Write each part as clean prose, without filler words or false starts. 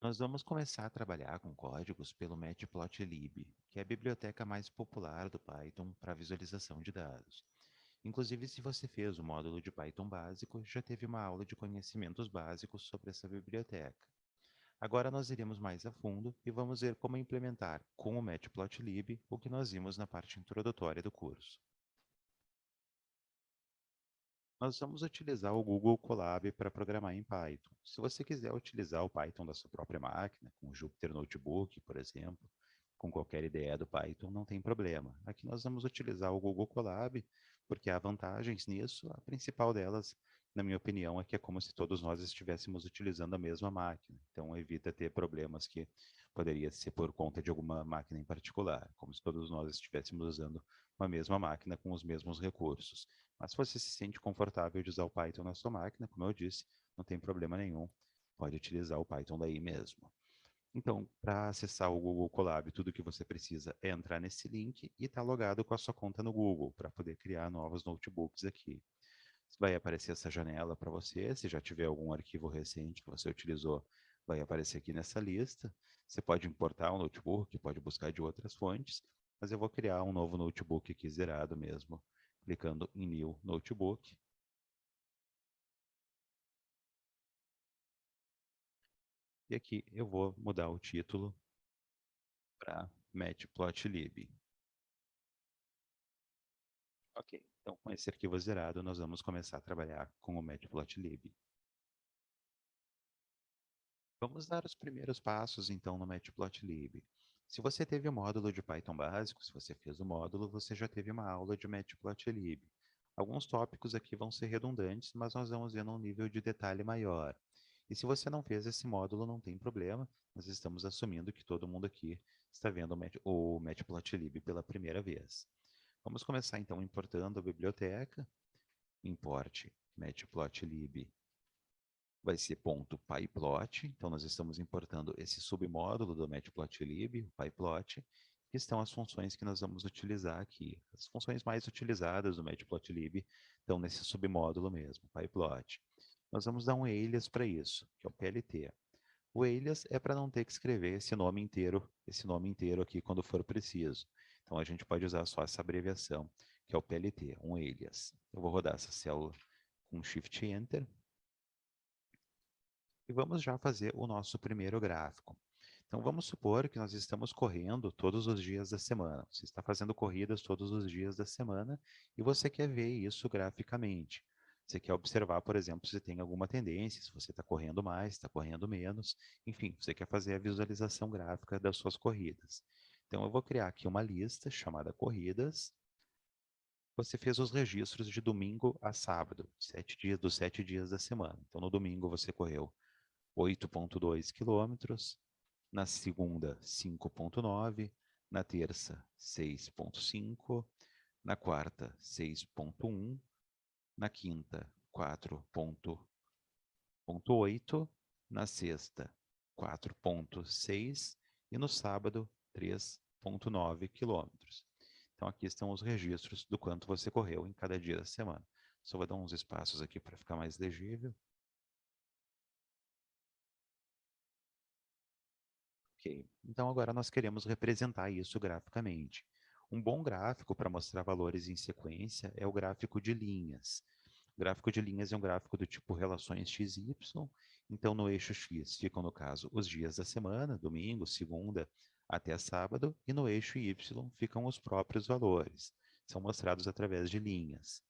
Nós vamos começar a trabalhar com códigos pelo Matplotlib, que é a biblioteca mais popular do Python para visualização de dados. Inclusive, se você fez o módulo de Python básico, já teve uma aula de conhecimentos básicos sobre essa biblioteca. Agora nós iremos mais a fundo e vamos ver como implementar com o Matplotlib o que nós vimos na parte introdutória do curso. Nós vamos utilizar o Google Colab para programar em Python. Se você quiser utilizar o Python da sua própria máquina, com o Jupyter Notebook, por exemplo, com qualquer ideia do Python, não tem problema. Aqui nós vamos utilizar o Google Colab, porque há vantagens nisso. A principal delas, na minha opinião, é que é como se todos nós estivéssemos utilizando a mesma máquina. Então, evita ter problemas que poderia ser por conta de alguma máquina em particular, como se todos nós estivéssemos usando uma mesma máquina com os mesmos recursos. Mas se você se sente confortável de usar o Python na sua máquina, como eu disse, não tem problema nenhum. Pode utilizar o Python daí mesmo. Então, para acessar o Google Colab, tudo que você precisa é entrar nesse link e estar logado com a sua conta no Google para poder criar novos notebooks aqui. Vai aparecer essa janela para você. Se já tiver algum arquivo recente que você utilizou, vai aparecer aqui nessa lista. Você pode importar um notebook, pode buscar de outras fontes, mas eu vou criar um novo notebook aqui zerado mesmo, clicando em New Notebook. E aqui eu vou mudar o título para Matplotlib. Ok, então com esse arquivo zerado, nós vamos começar a trabalhar com o Matplotlib. Vamos dar os primeiros passos, então, no Matplotlib. Se você teve o módulo de Python básico, se você fez o módulo, você já teve uma aula de Matplotlib. Alguns tópicos aqui vão ser redundantes, mas nós vamos ver num nível de detalhe maior. E se você não fez esse módulo, não tem problema, nós estamos assumindo que todo mundo aqui está vendo o Matplotlib pela primeira vez. Vamos começar, então, importando a biblioteca. Importe Matplotlib vai ser .pyplot, então nós estamos importando esse submódulo do Matplotlib, o pyplot, que estão as funções que nós vamos utilizar aqui. As funções mais utilizadas do Matplotlib estão nesse submódulo mesmo, pyplot. Nós vamos dar um alias para isso, que é o PLT. O alias é para não ter que escrever esse nome inteiro aqui quando for preciso. Então a gente pode usar só essa abreviação, que é o PLT, um alias. Eu vou rodar essa célula com Shift Enter, e vamos já fazer o nosso primeiro gráfico. Então, vamos supor que nós estamos correndo todos os dias da semana. Você está fazendo corridas todos os dias da semana e você quer ver isso graficamente. Você quer observar, por exemplo, se tem alguma tendência, se você está correndo mais, está correndo menos. Enfim, você quer fazer a visualização gráfica das suas corridas. Então, eu vou criar aqui uma lista chamada corridas. Você fez os registros de domingo a sábado, 7 dias dos 7 dias da semana. Então, no domingo você correu 8,2 quilômetros, na segunda 5,9, na terça 6,5, na quarta 6,1, na quinta 4,8, na sexta 4,6 e no sábado 3,9 quilômetros. Então aqui estão os registros do quanto você correu em cada dia da semana. Só vou dar uns espaços aqui para ficar mais legível. Ok. Então agora nós queremos representar isso graficamente. Um bom gráfico para mostrar valores em sequência é o gráfico de linhas. O gráfico de linhas é um gráfico do tipo relações x e y. Então no eixo x ficam, no caso, os dias da semana, domingo, segunda até sábado, e no eixo y ficam os próprios valores. São mostrados através de linhas.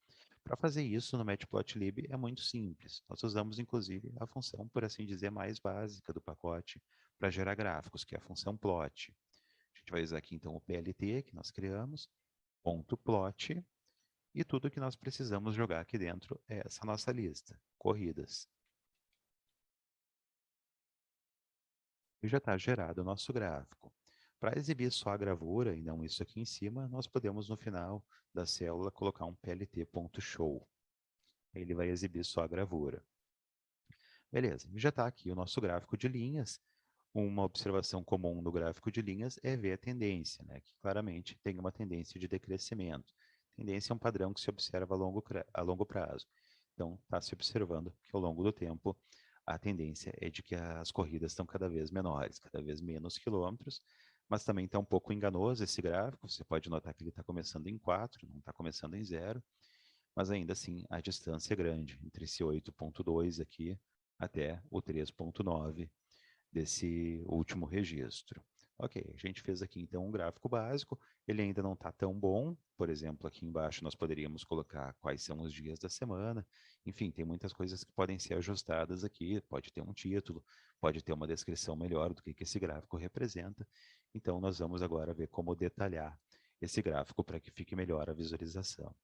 Para fazer isso no Matplotlib é muito simples. Nós usamos, inclusive, a função, por assim dizer, mais básica do pacote para gerar gráficos, que é a função plot. A gente vai usar aqui, então, o PLT que nós criamos, ponto .plot, e tudo que nós precisamos jogar aqui dentro é essa nossa lista, corridas. E já está gerado o nosso gráfico. Para exibir só a gravura e não isso aqui em cima, nós podemos no final da célula colocar um plt.show. Ele vai exibir só a gravura. Beleza, já está aqui o nosso gráfico de linhas. Uma observação comum no gráfico de linhas é ver a tendência, né, que claramente tem uma tendência de decrescimento. Tendência é um padrão que se observa a longo prazo. Então, está se observando que ao longo do tempo a tendência é de que as corridas estão cada vez menores, cada vez menos quilômetros, mas também está um pouco enganoso esse gráfico. Você pode notar que ele está começando em 4, não está começando em 0, mas ainda assim a distância é grande, entre esse 8,2 aqui até o 3,9 desse último registro. Ok, a gente fez aqui então um gráfico básico, ele ainda não está tão bom. Por exemplo, aqui embaixo nós poderíamos colocar quais são os dias da semana. Enfim, tem muitas coisas que podem ser ajustadas aqui, pode ter um título, pode ter uma descrição melhor do que esse gráfico representa. Então nós vamos agora ver como detalhar esse gráfico para que fique melhor a visualização.